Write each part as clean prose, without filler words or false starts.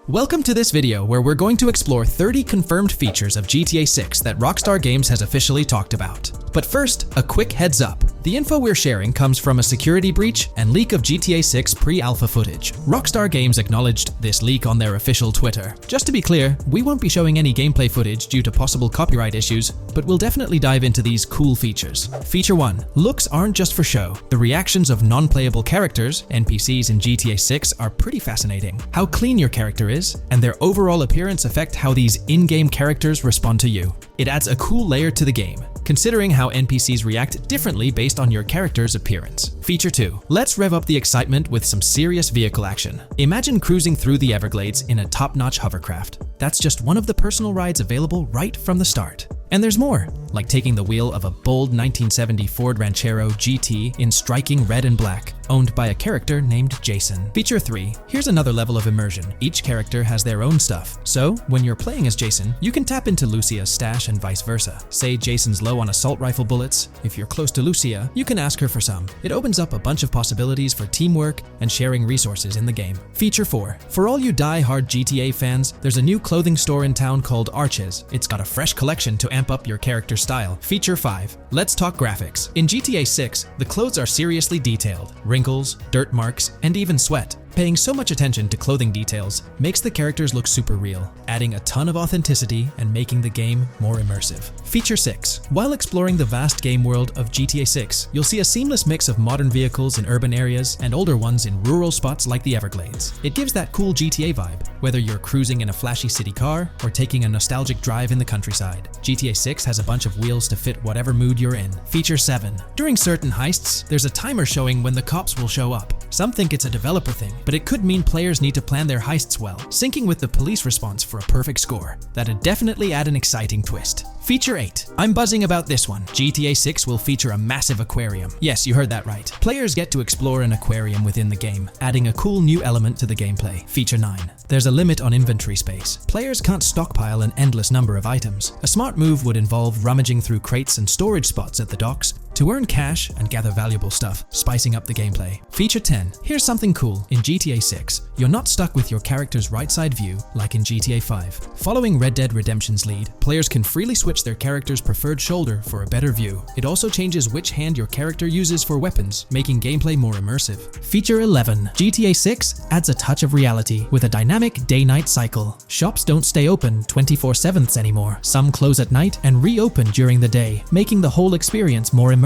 Welcome to this video where we're going to explore 30 confirmed features of GTA 6 that Rockstar Games has officially talked about. But first, a quick heads up. The info we're sharing comes from a security breach and leak of GTA 6 pre-alpha footage. Rockstar Games acknowledged this leak on their official Twitter. Just to be clear, we won't be showing any gameplay footage due to possible copyright issues, but we'll definitely dive into these cool features. Feature 1. Looks aren't just for show. The reactions of non-playable characters, NPCs in GTA 6, are pretty fascinating. How clean your character is, and their overall appearance affect how these in-game characters respond to you. It adds a cool layer to the game, considering how NPCs react differently based on your character's appearance. Feature 2. Let's rev up the excitement with some serious vehicle action. Imagine cruising through the Everglades in a top-notch hovercraft. That's just one of the personal rides available right from the start. And there's more, like taking the wheel of a bold 1970 Ford Ranchero GT in striking red and black, owned by a character named Jason. Feature 3. Here's another level of immersion. Each character has their own stuff, so when you're playing as Jason, you can tap into Lucia's stash and vice versa. Say Jason's low on assault rifle bullets. If you're close to Lucia, you can ask her for some. It opens up a bunch of possibilities for teamwork and sharing resources in the game. Feature 4. For all you die-hard GTA fans, there's a new clothing store in town called Arches. It's got a fresh collection to amp up your character's style. Feature 5. Let's talk graphics. In GTA 6, the clothes are seriously detailed. Wrinkles, dirt marks, and even sweat. Paying so much attention to clothing details makes the characters look super real, adding a ton of authenticity and making the game more immersive. Feature 6. While exploring the vast game world of GTA 6, you'll see a seamless mix of modern vehicles in urban areas and older ones in rural spots like the Everglades. It gives that cool GTA vibe, whether you're cruising in a flashy city car or taking a nostalgic drive in the countryside. GTA 6 has a bunch of wheels to fit whatever mood you're in. Feature 7. During certain heists, there's a timer showing when the cops will show up. Some think it's a developer thing, but it could mean players need to plan their heists well, syncing with the police response for a perfect score. That'd definitely add an exciting twist. Feature 8. I'm buzzing about this one. GTA 6 will feature a massive aquarium. Yes, you heard that right. Players get to explore an aquarium within the game, adding a cool new element to the gameplay. Feature 9. There's a limit on inventory space. Players can't stockpile an endless number of items. A smart move would involve rummaging through crates and storage spots at the docks to earn cash and gather valuable stuff, spicing up the gameplay. Feature 10. Here's something cool. In GTA 6, you're not stuck with your character's right side view like in GTA 5. Following Red Dead Redemption's lead, players can freely switch their character's preferred shoulder for a better view. It also changes which hand your character uses for weapons, making gameplay more immersive. Feature 11. GTA 6 adds a touch of reality with a dynamic day-night cycle. Shops don't stay open 24/7 anymore. Some close at night and reopen during the day, making the whole experience more immersive.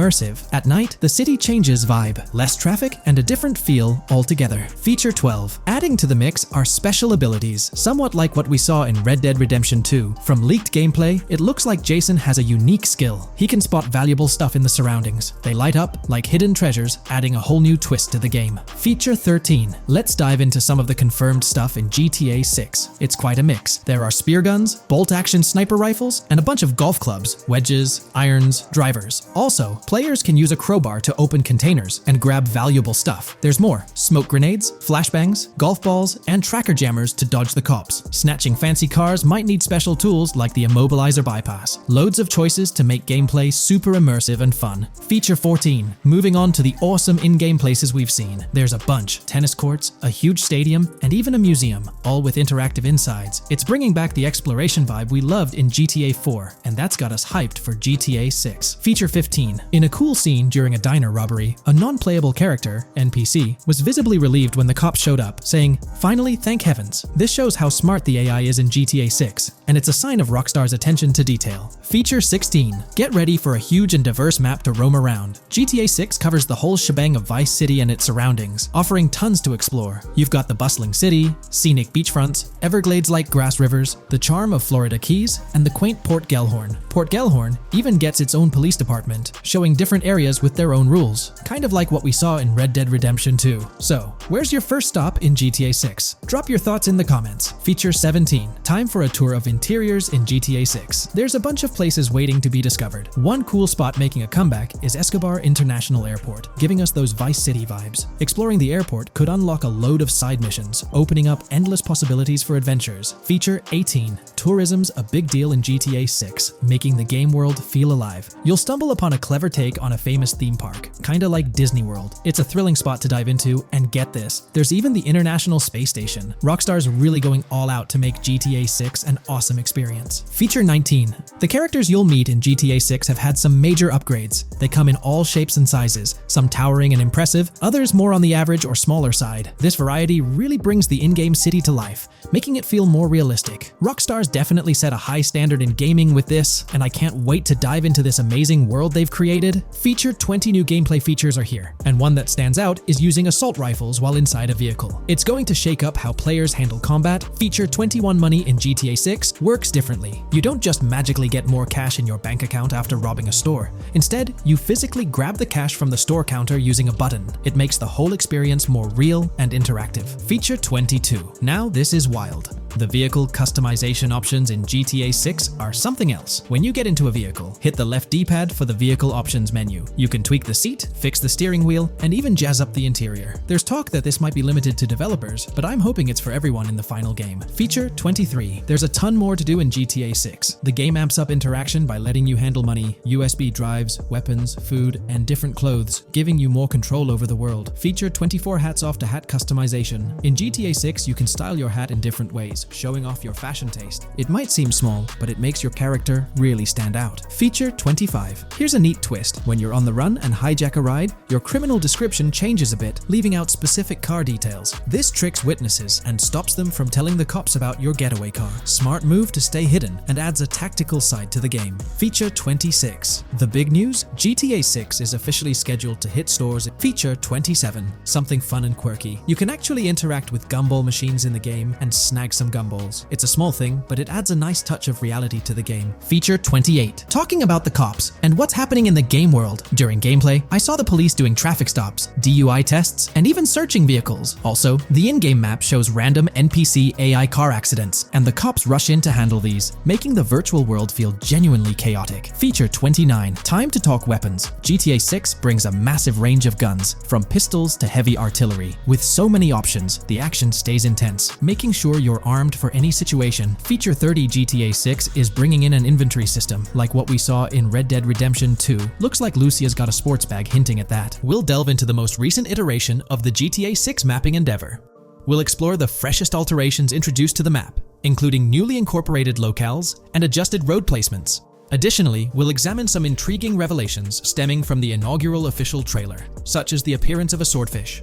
At night, the city changes vibe, less traffic, and a different feel altogether. Feature 12. Adding to the mix are special abilities, somewhat like what we saw in Red Dead Redemption 2. From leaked gameplay, it looks like Jason has a unique skill. He can spot valuable stuff in the surroundings. They light up like hidden treasures, adding a whole new twist to the game. Feature 13. Let's dive into some of the confirmed stuff in GTA 6. It's quite a mix. There are spear guns, bolt-action sniper rifles, and a bunch of golf clubs, wedges, irons, drivers. Also, players can use a crowbar to open containers and grab valuable stuff. There's more. Smoke grenades, flashbangs, golf balls, and tracker jammers to dodge the cops. Snatching fancy cars might need special tools like the immobilizer bypass. Loads of choices to make gameplay super immersive and fun. Feature 14. Moving on to the awesome in-game places we've seen. There's a bunch. Tennis courts, a huge stadium, and even a museum, all with interactive insides. It's bringing back the exploration vibe we loved in GTA 4, and that's got us hyped for GTA 6. Feature 15. In a cool scene during a diner robbery, a non-playable character, NPC, was visibly relieved when the cops showed up, saying, "Finally, thank heavens." This shows how smart the AI is in GTA 6, and it's a sign of Rockstar's attention to detail. Feature 16. Get ready for a huge and diverse map to roam around. GTA 6 covers the whole shebang of Vice City and its surroundings, offering tons to explore. You've got the bustling city, scenic beachfronts, Everglades-like grass rivers, the charm of Florida Keys, and the quaint Port Gellhorn. Port Gellhorn even gets its own police department, showing different areas with their own rules, kind of like what we saw in Red Dead Redemption 2. So, where's your first stop in GTA 6? Drop your thoughts in the comments. Feature 17. Time for a tour of interiors in GTA 6. There's a bunch of places waiting to be discovered. One cool spot making a comeback is Escobar International Airport, giving us those Vice City vibes. Exploring the airport could unlock a load of side missions, opening up endless possibilities for adventures. Feature 18. Tourism's a big deal in GTA 6, making the game world feel alive. You'll stumble upon a clever take on a famous theme park, kinda like Disney World. It's a thrilling spot to dive into, and get this, there's even the international International Space Station. Rockstar's really going all out to make GTA 6 an awesome experience. Feature 19. The characters you'll meet in GTA 6 have had some major upgrades. They come in all shapes and sizes, some towering and impressive, others more on the average or smaller side. This variety really brings the in-game city to life, making it feel more realistic. Rockstar's definitely set a high standard in gaming with this, and I can't wait to dive into this amazing world they've created. Feature 20 new gameplay features are here, and one that stands out is using assault rifles while inside a vehicle. It's going to shake up how players handle combat. Feature 21 money in GTA 6 works differently. You don't just magically get more cash in your bank account after robbing a store. Instead, you physically grab the cash from the store counter using a button. It makes the whole experience more real and interactive. Feature 22. Now this is wild. The vehicle customization options in GTA 6 are something else. When you get into a vehicle, hit the left D-pad for the vehicle options menu. You can tweak the seat, fix the steering wheel, and even jazz up the interior. There's talk that this might be limited to developers, but I'm hoping it's for everyone in the final game. Feature 23. There's a ton more to do in GTA 6. The game amps up interaction by letting you handle money, USB drives, weapons, food, and different clothes, giving you more control over the world. Feature 24 hats off to hat customization. In GTA 6, you can style your hat in different ways, showing off your fashion taste. It might seem small, but it makes your character really stand out. Feature 25. Here's a neat twist. When you're on the run and hijack a ride, your criminal description changes a bit, leaving out specific car details. This tricks witnesses and stops them from telling the cops about your getaway car. Smart move to stay hidden and adds a tactical side to the game. Feature 26. The big news? GTA 6 is officially scheduled to hit stores. Feature 27. Something fun and quirky. You can actually interact with gumball machines in the game and snag some gumballs. It's a small thing, but it adds a nice touch of reality to the game. Feature 28. Talking about the cops and what's happening in the game world. During gameplay, I saw the police doing traffic stops, DUI tests, and even searching vehicles. Also, the in-game map shows random NPC AI car accidents, and the cops rush in to handle these, making the virtual world feel genuinely chaotic. Feature 29. Time to talk weapons. GTA 6 brings a massive range of guns, from pistols to heavy artillery. With so many options, the action stays intense, making sure you're armed for any situation. Feature 30. GTA 6 is bringing in an inventory system, like what we saw in Red Dead Redemption 2. Looks like Lucia's got a sports bag hinting at that. We'll delve into the most recent iteration of the GTA 6 mapping endeavor. We'll explore the freshest alterations introduced to the map, including newly incorporated locales and adjusted road placements. Additionally, we'll examine some intriguing revelations stemming from the inaugural official trailer, such as the appearance of a swordfish.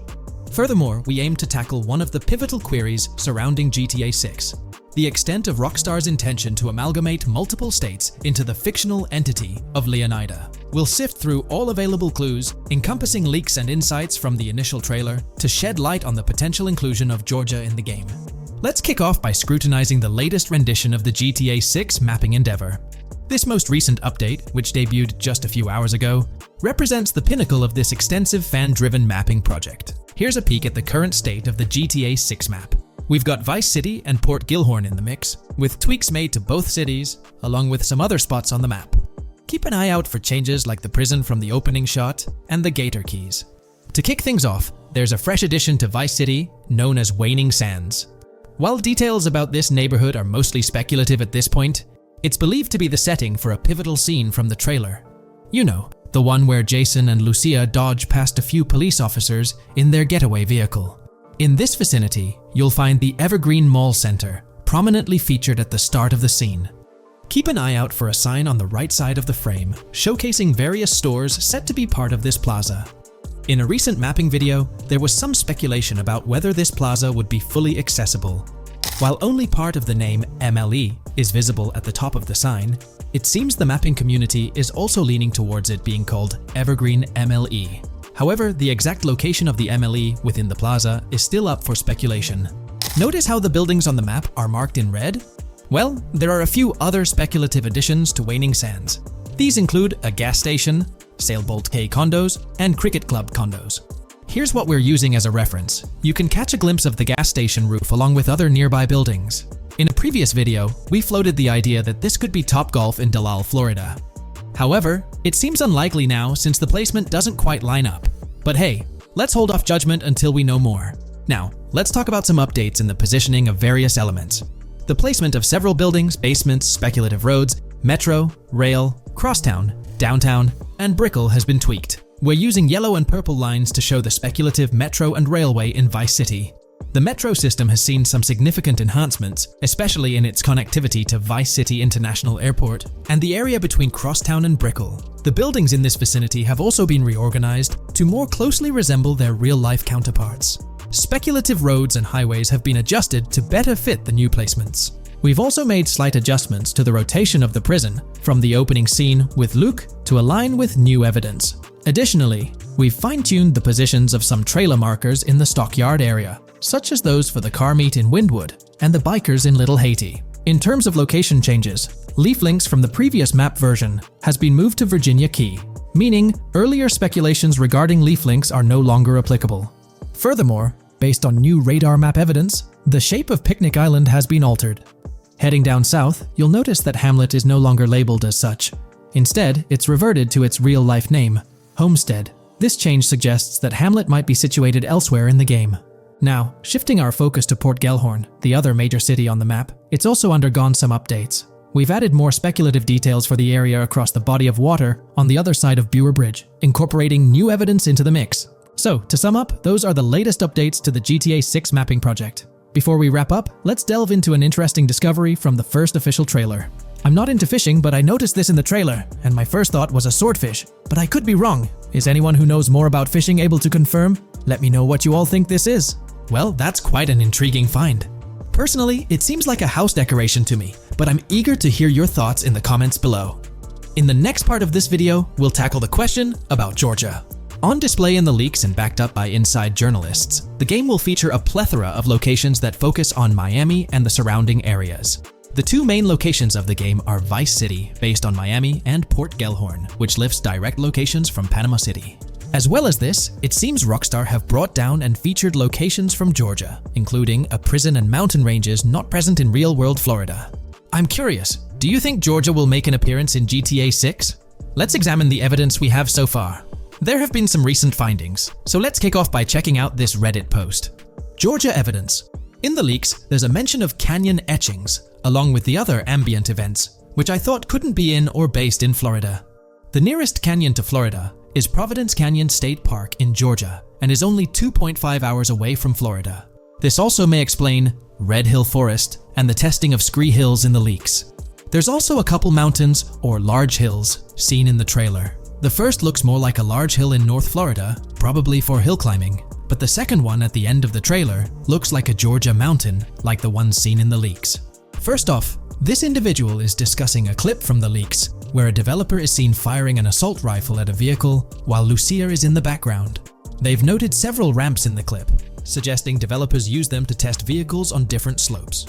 Furthermore, we aim to tackle one of the pivotal queries surrounding GTA 6, the extent of Rockstar's intention to amalgamate multiple states into the fictional entity of Leonida. We'll sift through all available clues, encompassing leaks and insights from the initial trailer, to shed light on the potential inclusion of Georgia in the game. Let's kick off by scrutinizing the latest rendition of the GTA 6 mapping endeavor. This most recent update, which debuted just a few hours ago, represents the pinnacle of this extensive fan-driven mapping project. Here's a peek at the current state of the GTA 6 map. We've got Vice City and Port Gilhorn in the mix, with tweaks made to both cities, along with some other spots on the map. Keep an eye out for changes like the prison from the opening shot and the Gator Keys. To kick things off, there's a fresh addition to Vice City known as Waning Sands. While details about this neighborhood are mostly speculative at this point, it's believed to be the setting for a pivotal scene from the trailer. You know, the one where Jason and Lucia dodge past a few police officers in their getaway vehicle. In this vicinity, you'll find the Evergreen Mall Center, prominently featured at the start of the scene. Keep an eye out for a sign on the right side of the frame, showcasing various stores set to be part of this plaza. In a recent mapping video, there was some speculation about whether this plaza would be fully accessible. While only part of the name MLE is visible at the top of the sign, it seems the mapping community is also leaning towards it being called Evergreen MLE. However, the exact location of the MLE within the plaza is still up for speculation. Notice how the buildings on the map are marked in red? Well, there are a few other speculative additions to Waning Sands. These include a gas station, Sailbolt K condos, and Cricket Club condos. Here's what we're using as a reference. You can catch a glimpse of the gas station roof along with other nearby buildings. In a previous video, we floated the idea that this could be Topgolf in Dalal, Florida. However, it seems unlikely now since the placement doesn't quite line up. But hey, let's hold off judgment until we know more. Now, let's talk about some updates in the positioning of various elements. The placement of several buildings, basements, speculative roads, metro, rail, crosstown, downtown, and Brickell has been tweaked. We're using yellow and purple lines to show the speculative metro and railway in Vice City. The metro system has seen some significant enhancements, especially in its connectivity to Vice City International Airport and the area between Crosstown and Brickell. The buildings in this vicinity have also been reorganized to more closely resemble their real-life counterparts. Speculative roads and highways have been adjusted to better fit the new placements. We've also made slight adjustments to the rotation of the prison from the opening scene with Luke to align with new evidence. Additionally, we've fine-tuned the positions of some trailer markers in the stockyard area, such as those for the car meet in Windwood and the bikers in Little Haiti. In terms of location changes, Leaf Links from the previous map version has been moved to Virginia Key, meaning earlier speculations regarding Leaf Links are no longer applicable. Furthermore, based on new radar map evidence, the shape of Picnic Island has been altered. Heading down south, you'll notice that Hamlet is no longer labeled as such. Instead, it's reverted to its real-life name, Homestead. This change suggests that Hamlet might be situated elsewhere in the game. Now, shifting our focus to Port Gellhorn, the other major city on the map, it's also undergone some updates. We've added more speculative details for the area across the body of water on the other side of Bure Bridge, incorporating new evidence into the mix. So, to sum up, those are the latest updates to the GTA 6 mapping project. Before we wrap up, let's delve into an interesting discovery from the first official trailer. I'm not into fishing, but I noticed this in the trailer, and my first thought was a swordfish, but I could be wrong. Is anyone who knows more about fishing able to confirm? Let me know what you all think this is. Well, that's quite an intriguing find. Personally, it seems like a house decoration to me, but I'm eager to hear your thoughts in the comments below. In the next part of this video, we'll tackle the question about Georgia. On display in the leaks and backed up by inside journalists, the game will feature a plethora of locations that focus on Miami and the surrounding areas. The two main locations of the game are Vice City, based on Miami, and Port Gellhorn, which lifts direct locations from Panama City. As well as this, it seems Rockstar have brought down and featured locations from Georgia, including a prison and mountain ranges not present in real-world Florida. I'm curious, do you think Georgia will make an appearance in GTA 6? Let's examine the evidence we have so far. There have been some recent findings, so let's kick off by checking out this Reddit post. Georgia evidence. In the leaks, there's a mention of canyon etchings, along with the other ambient events, which I thought couldn't be in or based in Florida. The nearest canyon to Florida is Providence Canyon State Park in Georgia and is only 2.5 hours away from Florida. This also may explain Red Hill Forest and the testing of Scree Hills in the leaks. There's also a couple mountains or large hills seen in the trailer. The first looks more like a large hill in North Florida, probably for hill climbing, but the second one at the end of the trailer looks like a Georgia mountain, like the one seen in the leaks. First off, this individual is discussing a clip from the leaks, where a developer is seen firing an assault rifle at a vehicle while Lucia is in the background. They've noted several ramps in the clip, suggesting developers use them to test vehicles on different slopes.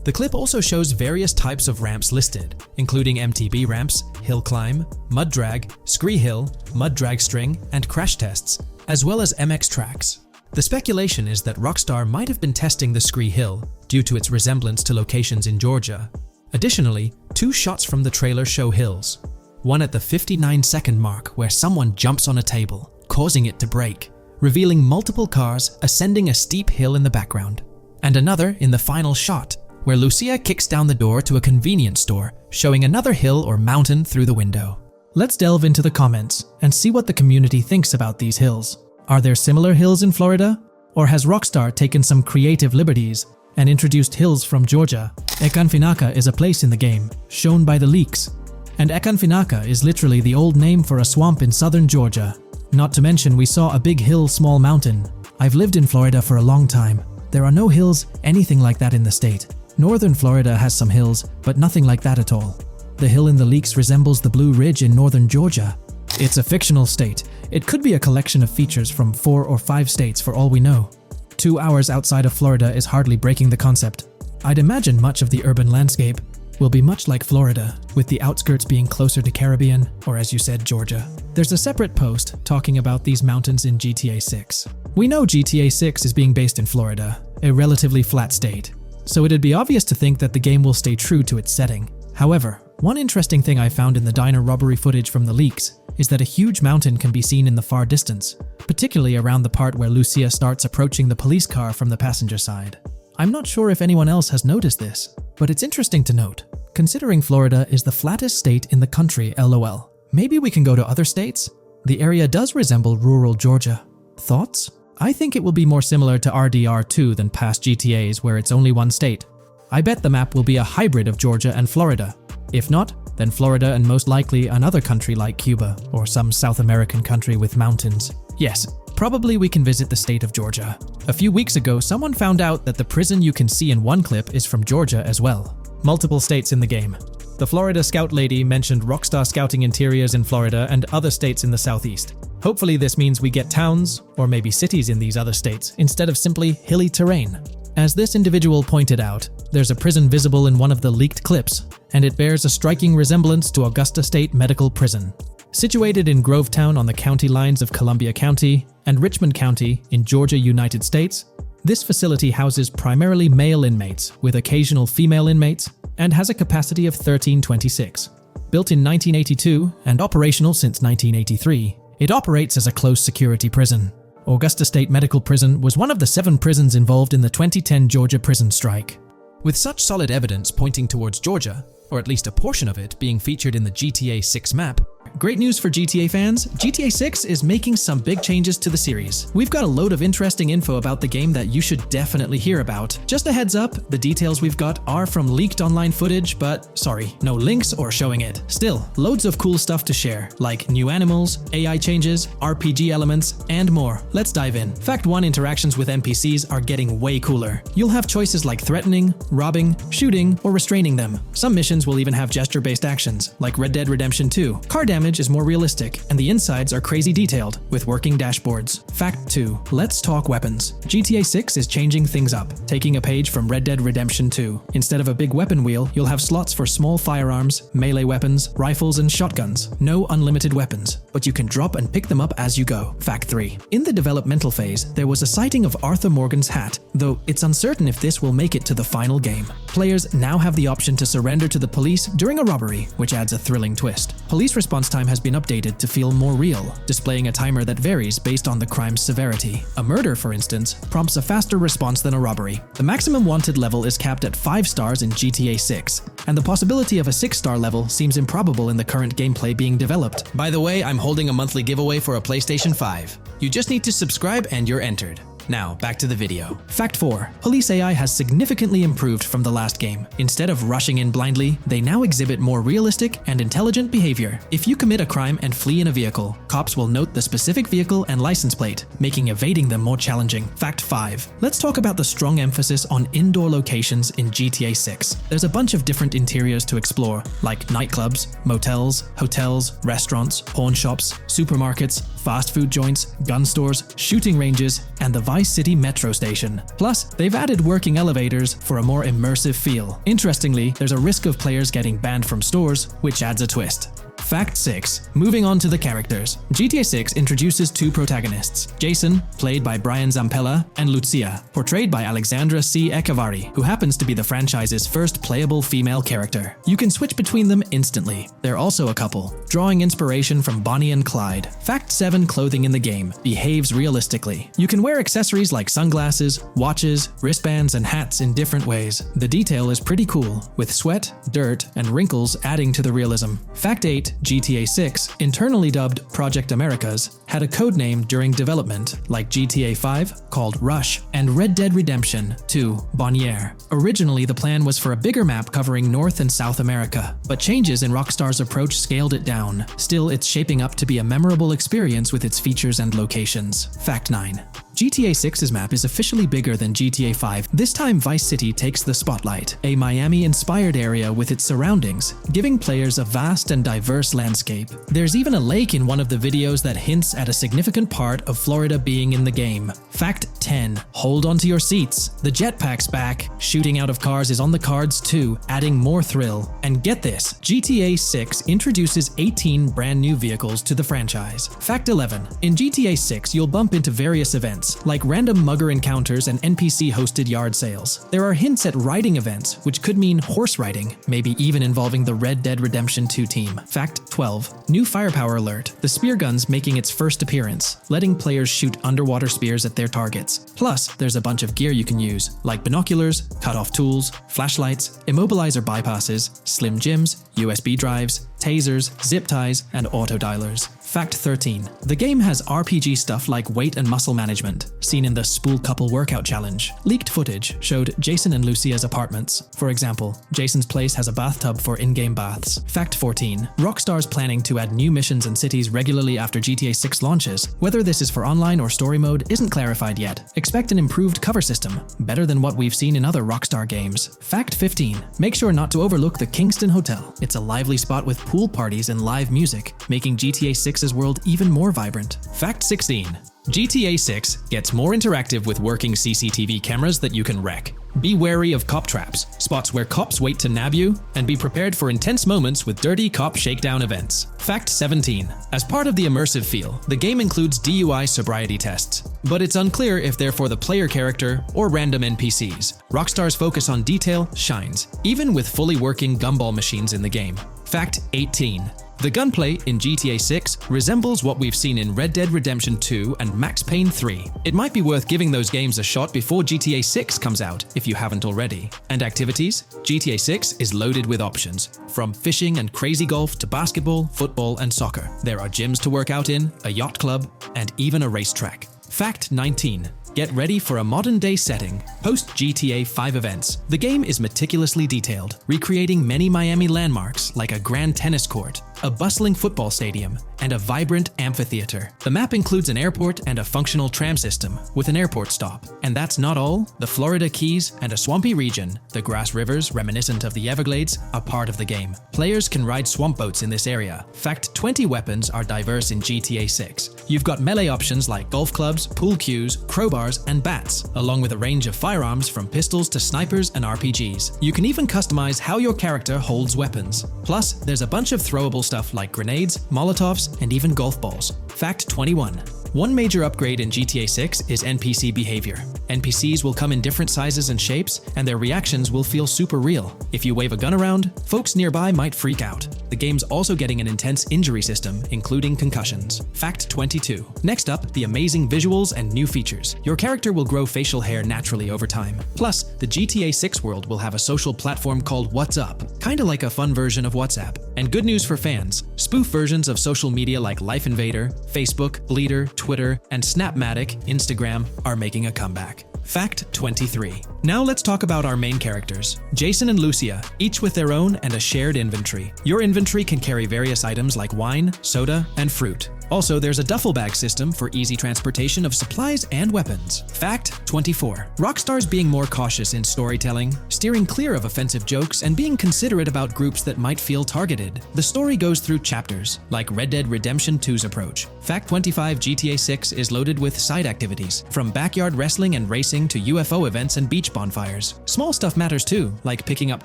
The clip also shows various types of ramps listed, including MTB ramps, hill climb, mud drag, Scree Hill, mud drag string, and crash tests, as well as MX tracks. The speculation is that Rockstar might have been testing the Scree Hill due to its resemblance to locations in Georgia. Additionally, two shots from the trailer show hills. One at the 59-second mark where someone jumps on a table, causing it to break, revealing multiple cars ascending a steep hill in the background. And another in the final shot, where Lucia kicks down the door to a convenience store, showing another hill or mountain through the window. Let's delve into the comments and see what the community thinks about these hills. Are there similar hills in Florida? Or has Rockstar taken some creative liberties and introduced hills from Georgia? Ekanfinaka is a place in the game, shown by the leaks. And Ekanfinaka is literally the old name for a swamp in southern Georgia. Not to mention we saw a big hill, small mountain. I've lived in Florida for a long time. There are no hills, anything like that in the state. Northern Florida has some hills, but nothing like that at all. The hill in the leaks resembles the Blue Ridge in northern Georgia. It's a fictional state. It could be a collection of features from 4 or 5 states for all we know. 2 hours outside of Florida is hardly breaking the concept. I'd imagine much of the urban landscape will be much like Florida, with the outskirts being closer to Caribbean, or as you said, Georgia. There's a separate post talking about these mountains in GTA 6. We know GTA 6 is being based in Florida, a relatively flat state, so it'd be obvious to think that the game will stay true to its setting. However, one interesting thing I found in the diner robbery footage from the leaks is that a huge mountain can be seen in the far distance, particularly around the part where Lucia starts approaching the police car from the passenger side. I'm not sure if anyone else has noticed this, but it's interesting to note, considering Florida is the flattest state in the country, LOL. Maybe we can go to other states? The area does resemble rural Georgia. Thoughts? I think it will be more similar to RDR2 than past GTAs where it's only one state. I bet the map will be a hybrid of Georgia and Florida. If not, then Florida and most likely another country like Cuba or some South American country with mountains. Yes, probably we can visit the state of Georgia. A few weeks ago, someone found out that the prison you can see in one clip is from Georgia as well. Multiple states in the game. The Florida Scout lady mentioned Rockstar Scouting interiors in Florida and other states in the southeast. Hopefully this means we get towns, or maybe cities in these other states, instead of simply hilly terrain. As this individual pointed out, there's a prison visible in one of the leaked clips, and it bears a striking resemblance to Augusta State Medical Prison. Situated in Grovetown on the county lines of Columbia County and Richmond County in Georgia, United States, this facility houses primarily male inmates with occasional female inmates and has a capacity of 1326. Built in 1982 and operational since 1983, it operates as a close security prison. Augusta State Medical Prison was one of the 7 prisons involved in the 2010 Georgia prison strike. With such solid evidence pointing towards Georgia, or at least a portion of it being featured in the GTA 6 map, great news for GTA fans, GTA 6 is making some big changes to the series. We've got a load of interesting info about the game that you should definitely hear about. Just a heads up, the details we've got are from leaked online footage, but sorry, no links or showing it. Still, loads of cool stuff to share, like new animals, AI changes, RPG elements, and more. Let's dive in. Fact 1: interactions with NPCs are getting way cooler. You'll have choices like threatening, robbing, shooting, or restraining them. Some missions will even have gesture-based actions, like Red Dead Redemption 2. Car damage is more realistic, and the insides are crazy detailed, with working dashboards. Fact 2: let's talk weapons. GTA 6 is changing things up, taking a page from Red Dead Redemption 2. Instead of a big weapon wheel, you'll have slots for small firearms, melee weapons, rifles, and shotguns. No unlimited weapons, but you can drop and pick them up as you go. Fact 3: in the developmental phase, there was a sighting of Arthur Morgan's hat, though it's uncertain if this will make it to the final game. Players now have the option to surrender to the police during a robbery, which adds a thrilling twist. Police response time has been updated to feel more real, displaying a timer that varies based on the crime's severity. A murder, for instance, prompts a faster response than a robbery. The maximum wanted level is capped at 5 stars in GTA 6, and the possibility of a 6-star level seems improbable in the current gameplay being developed. By the way, I'm holding a monthly giveaway for a PlayStation 5. You just need to subscribe and you're entered. Now, back to the video. Fact 4: police AI has significantly improved from the last game. Instead of rushing in blindly, they now exhibit more realistic and intelligent behavior. If you commit a crime and flee in a vehicle, cops will note the specific vehicle and license plate, making evading them more challenging. Fact 5: let's talk about the strong emphasis on indoor locations in GTA 6. There's a bunch of different interiors to explore, like nightclubs, motels, hotels, restaurants, pawn shops, supermarkets, fast food joints, gun stores, shooting ranges, and the Vice City Metro Station. Plus, they've added working elevators for a more immersive feel. Interestingly, there's a risk of players getting banned from stores, which adds a twist. Fact 6: moving on to the characters. GTA 6 introduces 2 protagonists, Jason, played by Brian Zampella, and Lucia, portrayed by Alexandra C. Echevarri, who happens to be the franchise's first playable female character. You can switch between them instantly. They're also a couple, drawing inspiration from Bonnie and Clyde. Fact 7: clothing in the game behaves realistically. You can wear accessories like sunglasses, watches, wristbands, and hats in different ways. The detail is pretty cool, with sweat, dirt, and wrinkles adding to the realism. Fact 8: GTA 6, internally dubbed Project Americas, had a codename during development, like GTA 5, called Rush, and Red Dead Redemption 2, Bonnier. Originally, the plan was for a bigger map covering North and South America, but changes in Rockstar's approach scaled it down. Still, it's shaping up to be a memorable experience with its features and locations. Fact 9: GTA 6's map is officially bigger than GTA 5. This time, Vice City takes the spotlight, a Miami-inspired area with its surroundings, giving players a vast and diverse landscape. There's even a lake in one of the videos that hints at a significant part of Florida being in the game. Fact 10: hold onto your seats. The jetpack's back. Shooting out of cars is on the cards too, adding more thrill. And get this, GTA 6 introduces 18 brand new vehicles to the franchise. Fact 11: in GTA 6, you'll bump into various events, like random mugger encounters and NPC-hosted yard sales. There are hints at riding events, which could mean horse riding, maybe even involving the Red Dead Redemption 2 team. Fact 12: new firepower alert. The spear gun's making its first appearance, letting players shoot underwater spears at their targets. Plus, there's a bunch of gear you can use, like binoculars, cut-off tools, flashlights, immobilizer bypasses, slim jims, USB drives, tasers, zip ties, and auto dialers. Fact 13. The game has RPG stuff like weight and muscle management, seen in the Spool Couple Workout Challenge. Leaked footage showed Jason and Lucia's apartments. For example, Jason's place has a bathtub for in-game baths. Fact 14. Rockstar's planning to add new missions and cities regularly after GTA 6 launches. Whether this is for online or story mode isn't clarified yet. Expect an improved cover system, better than what we've seen in other Rockstar games. Fact 15. Make sure not to overlook the Kingston Hotel. It's a lively spot with pool parties and live music, making GTA 6's world even more vibrant. Fact 16. GTA 6 gets more interactive with working CCTV cameras that you can wreck. Be wary of cop traps, spots where cops wait to nab you, and be prepared for intense moments with dirty cop shakedown events. Fact 17. As part of the immersive feel, the game includes DUI sobriety tests, but it's unclear if they're for the player character or random NPCs. Rockstar's focus on detail shines, even with fully working gumball machines in the game. Fact 18. The gunplay in GTA 6 resembles what we've seen in Red Dead Redemption 2 and Max Payne 3. It might be worth giving those games a shot before GTA 6 comes out, if you haven't already. And activities? GTA 6 is loaded with options, from fishing and crazy golf to basketball, football, and soccer. There are gyms to work out in, a yacht club, and even a racetrack. Fact 19. Get ready for a modern-day setting. Post-GTA 5 events, the game is meticulously detailed, recreating many Miami landmarks like a grand tennis court, a bustling football stadium, and a vibrant amphitheater. The map includes an airport and a functional tram system with an airport stop. And that's not all. The Florida Keys and a swampy region, the grass rivers reminiscent of the Everglades, are part of the game. Players can ride swamp boats in this area. Fact 20 weapons are diverse in GTA 6. You've got melee options like golf clubs, pool cues, crowbars, and bats, along with a range of firearms from pistols to snipers and RPGs. You can even customize how your character holds weapons. Plus, there's a bunch of throwable stuff like grenades, Molotovs, and even golf balls. Fact 21. One major upgrade in GTA 6 is NPC behavior. NPCs will come in different sizes and shapes, and their reactions will feel super real. If you wave a gun around, folks nearby might freak out. The game's also getting an intense injury system, including concussions. Fact 22. Next up, the amazing visuals and new features. Your character will grow facial hair naturally over time. Plus, the GTA 6 world will have a social platform called What's Up, kinda like a fun version of WhatsApp. And good news for fans, spoof versions of social media like Life Invader, Facebook, Bleeder, Twitter, and Snapmatic, Instagram, are making a comeback. Fact 23. Now let's talk about our main characters, Jason and Lucia, each with their own and a shared inventory. Your inventory can carry various items like wine, soda, and fruit. Also, there's a duffel bag system for easy transportation of supplies and weapons. Fact 24. Rockstar's being more cautious in storytelling, steering clear of offensive jokes, and being considerate about groups that might feel targeted. The story goes through chapters, like Red Dead Redemption 2's approach. Fact 25. GTA 6 is loaded with side activities, from backyard wrestling and racing to UFO events and beach bonfires. Small stuff matters too, like picking up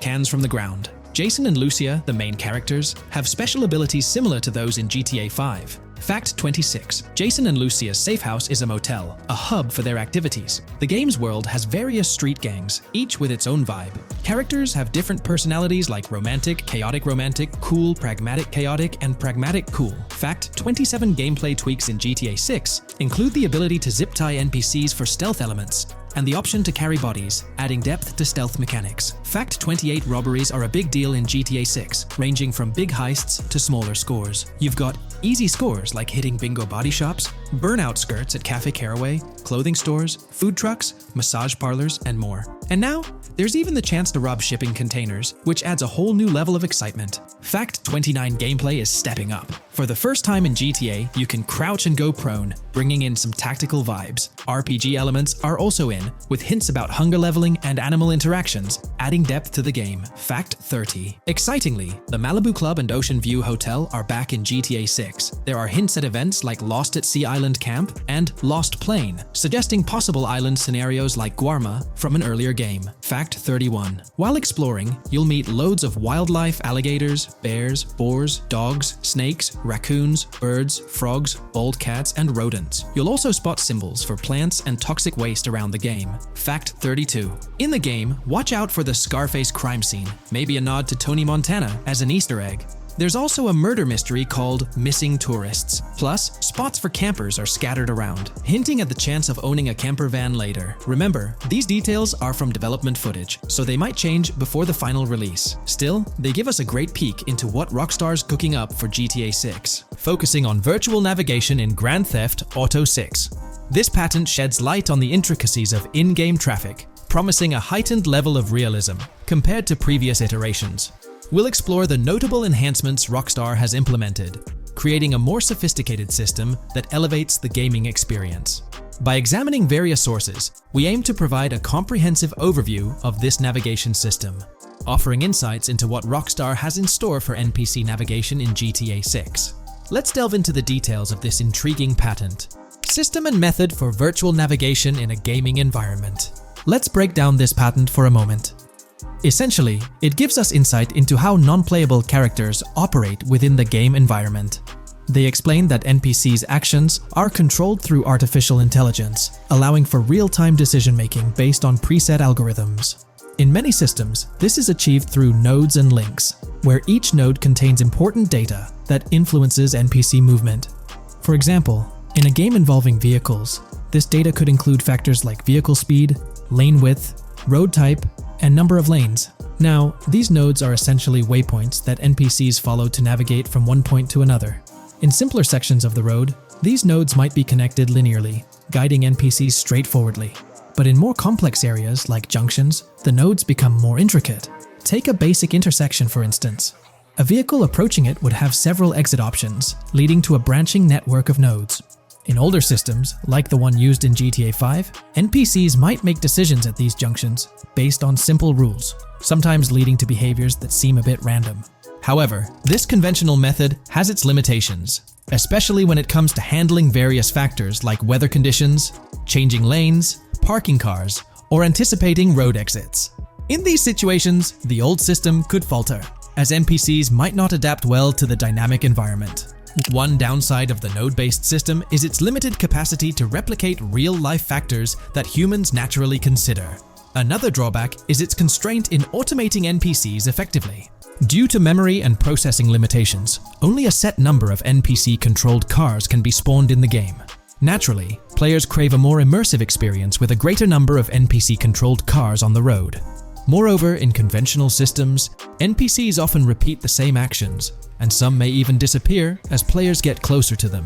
cans from the ground. Jason and Lucia, the main characters, have special abilities similar to those in GTA 5. Fact 26. Jason and Lucia's safe house is a motel, a hub for their activities. The game's world has various street gangs, each with its own vibe. Characters have different personalities like romantic, cool, pragmatic, chaotic, and pragmatic cool. Fact 27. Gameplay tweaks in GTA 6 include the ability to zip tie NPCs for stealth elements, and the option to carry bodies, adding depth to stealth mechanics. Fact 28. Robberies are a big deal in GTA 6, ranging from big heists to smaller scores. You've got easy scores like hitting bingo body shops, burnout skirts at Cafe Caraway, clothing stores, food trucks, massage parlors, and more. And now, there's even the chance to rob shipping containers, which adds a whole new level of excitement. Fact 29. Gameplay is stepping up. For the first time in GTA, you can crouch and go prone, bringing in some tactical vibes. RPG elements are also in, with hints about hunger leveling and animal interactions, adding depth to the game. Fact 30. Excitingly, the Malibu Club and Ocean View Hotel are back in GTA 6. There are hints at events like Lost at Sea Island Camp and Lost Plane, suggesting possible island scenarios like Guarma from an earlier game. Fact 31. While exploring, you'll meet loads of wildlife, alligators, bears, boars, dogs, snakes, raccoons, birds, frogs, bald cats, and rodents. You'll also spot symbols for plants and toxic waste around the game. Fact 32. In the game, watch out for the Scarface crime scene, maybe a nod to Tony Montana as an Easter egg. There's also a murder mystery called Missing Tourists. Plus, spots for campers are scattered around, hinting at the chance of owning a camper van later. Remember, these details are from development footage, so they might change before the final release. Still, they give us a great peek into what Rockstar's cooking up for GTA 6, focusing on virtual navigation in Grand Theft Auto 6. This patent sheds light on the intricacies of in-game traffic, promising a heightened level of realism compared to previous iterations. We'll explore the notable enhancements Rockstar has implemented, creating a more sophisticated system that elevates the gaming experience. By examining various sources, we aim to provide a comprehensive overview of this navigation system, offering insights into what Rockstar has in store for NPC navigation in GTA 6. Let's delve into the details of this intriguing patent. System and method for virtual navigation in a gaming environment. Let's break down this patent for a moment. Essentially, it gives us insight into how non-playable characters operate within the game environment. They explain that NPCs' actions are controlled through artificial intelligence, allowing for real-time decision-making based on preset algorithms. In many systems, this is achieved through nodes and links, where each node contains important data that influences NPC movement. For example, in a game involving vehicles, this data could include factors like vehicle speed, lane width, road type, and number of lanes. Now, these nodes are essentially waypoints that NPCs follow to navigate from one point to another. In simpler sections of the road, these nodes might be connected linearly, guiding NPCs straightforwardly. But in more complex areas like junctions, the nodes become more intricate. Take a basic intersection, for instance. A vehicle approaching it would have several exit options, leading to a branching network of nodes. In older systems, like the one used in GTA 5, NPCs might make decisions at these junctions based on simple rules, sometimes leading to behaviors that seem a bit random. However, this conventional method has its limitations, especially when it comes to handling various factors like weather conditions, changing lanes, parking cars, or anticipating road exits. In these situations, the old system could falter, as NPCs might not adapt well to the dynamic environment. One downside of the node-based system is its limited capacity to replicate real-life factors that humans naturally consider. Another drawback is its constraint in automating NPCs effectively. Due to memory and processing limitations, only a set number of NPC-controlled cars can be spawned in the game. Naturally, players crave a more immersive experience with a greater number of NPC-controlled cars on the road. Moreover, in conventional systems, NPCs often repeat the same actions, and some may even disappear as players get closer to them.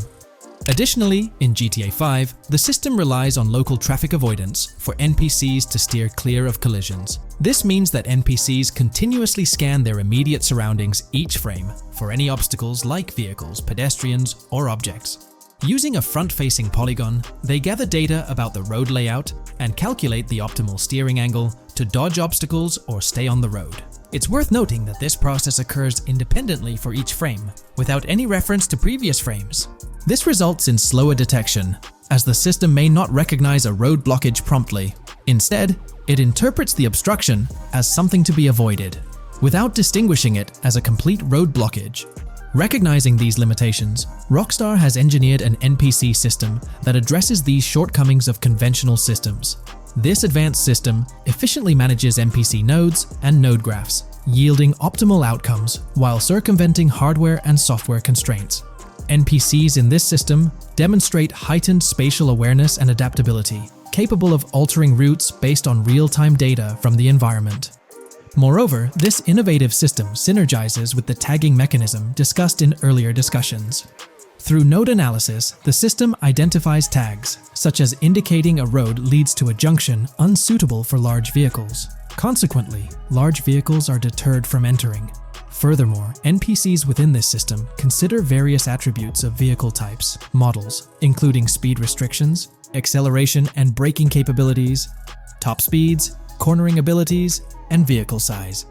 Additionally, in GTA 5, the system relies on local traffic avoidance for NPCs to steer clear of collisions. This means that NPCs continuously scan their immediate surroundings each frame for any obstacles like vehicles, pedestrians, or objects. Using a front-facing polygon, they gather data about the road layout and calculate the optimal steering angle to dodge obstacles or stay on the road. It's worth noting that this process occurs independently for each frame, without any reference to previous frames. This results in slower detection, as the system may not recognize a road blockage promptly. Instead, it interprets the obstruction as something to be avoided, without distinguishing it as a complete road blockage. Recognizing these limitations, Rockstar has engineered an NPC system that addresses these shortcomings of conventional systems. This advanced system efficiently manages NPC nodes and node graphs, yielding optimal outcomes while circumventing hardware and software constraints. NPCs in this system demonstrate heightened spatial awareness and adaptability, capable of altering routes based on real-time data from the environment. Moreover, this innovative system synergizes with the tagging mechanism discussed in earlier discussions. Through node analysis, the system identifies tags, such as indicating a road leads to a junction unsuitable for large vehicles. Consequently, large vehicles are deterred from entering. Furthermore, NPCs within this system consider various attributes of vehicle types, models, including speed restrictions, acceleration and braking capabilities, top speeds, cornering abilities, and vehicle size.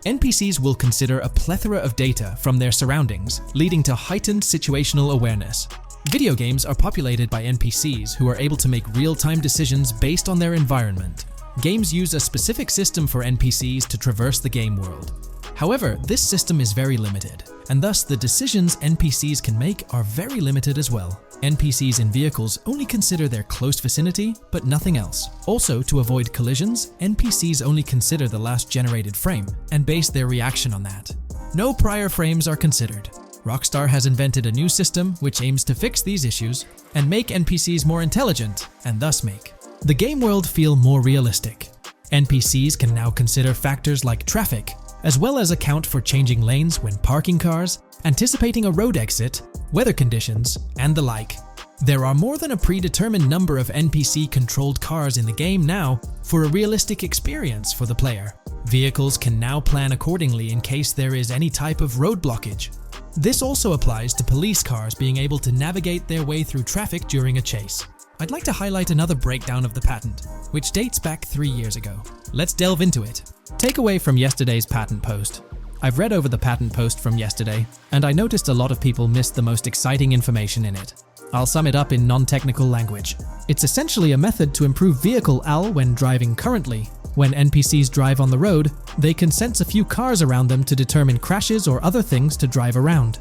NPCs will consider a plethora of data from their surroundings, leading to heightened situational awareness. Video games are populated by NPCs who are able to make real-time decisions based on their environment. Games use a specific system for NPCs to traverse the game world. However, this system is very limited, and thus the decisions NPCs can make are very limited as well. NPCs in vehicles only consider their close vicinity, but nothing else. Also, to avoid collisions, NPCs only consider the last generated frame and base their reaction on that. No prior frames are considered. Rockstar has invented a new system which aims to fix these issues and make NPCs more intelligent, and thus make the game world feel more realistic. NPCs can now consider factors like traffic, as well as account for changing lanes when parking cars, anticipating a road exit, weather conditions, and the like. There are more than a predetermined number of NPC-controlled cars in the game now for a realistic experience for the player. Vehicles can now plan accordingly in case there is any type of road blockage. This also applies to police cars being able to navigate their way through traffic during a chase. I'd like to highlight another breakdown of the patent, which dates back 3 years ago. Let's delve into it. Takeaway from yesterday's patent post. I've read over the patent post from yesterday, and I noticed a lot of people missed the most exciting information in it. I'll sum it up in non-technical language. It's essentially a method to improve vehicle AL when driving currently. When NPCs drive on the road, they can sense a few cars around them to determine crashes or other things to drive around.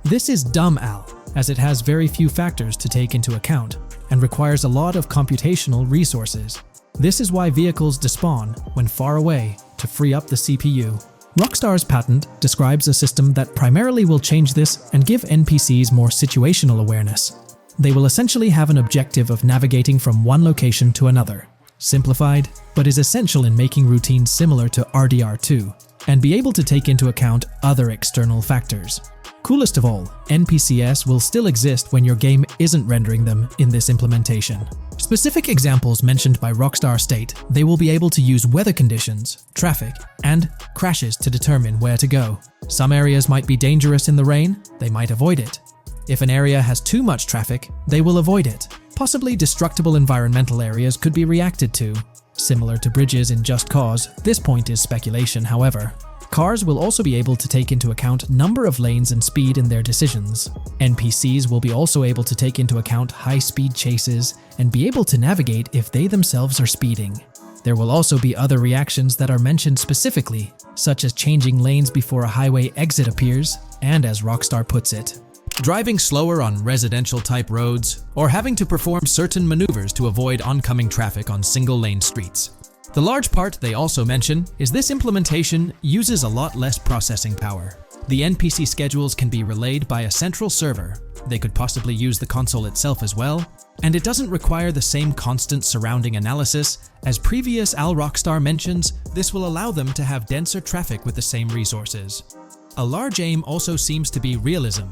This is dumb AL, as it has very few factors to take into account and requires a lot of computational resources. This is why vehicles despawn when far away to free up the CPU. Rockstar's patent describes a system that primarily will change this and give NPCs more situational awareness. They will essentially have an objective of navigating from one location to another. Simplified, but is essential in making routines similar to RDR2, and be able to take into account other external factors. Coolest of all, NPCs will still exist when your game isn't rendering them in this implementation. Specific examples mentioned by Rockstar state they will be able to use weather conditions, traffic, and crashes to determine where to go. Some areas might be dangerous in the rain, they might avoid it. If an area has too much traffic, they will avoid it. Possibly destructible environmental areas could be reacted to. Similar to bridges in Just Cause, this point is speculation, however. Cars will also be able to take into account number of lanes and speed in their decisions. NPCs will be also able to take into account high-speed chases and be able to navigate if they themselves are speeding. There will also be other reactions that are mentioned specifically, such as changing lanes before a highway exit appears, and as Rockstar puts it, driving slower on residential-type roads, or having to perform certain maneuvers to avoid oncoming traffic on single-lane streets. The large part they also mention is this implementation uses a lot less processing power. The NPC schedules can be relayed by a central server. They could possibly use the console itself as well, and it doesn't require the same constant surrounding analysis. As previous AL Rockstar mentions, this will allow them to have denser traffic with the same resources. A large aim also seems to be realism.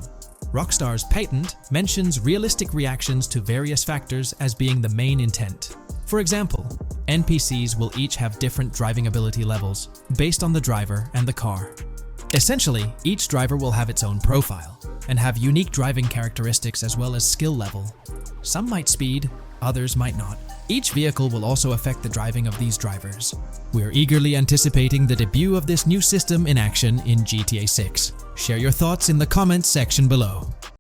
Rockstar's patent mentions realistic reactions to various factors as being the main intent. For example, NPCs will each have different driving ability levels based on the driver and the car. Essentially, each driver will have its own profile and have unique driving characteristics as well as skill level. Some might speed, others might not. Each vehicle will also affect the driving of these drivers. We're eagerly anticipating the debut of this new system in action in GTA 6. Share your thoughts in the comments section below.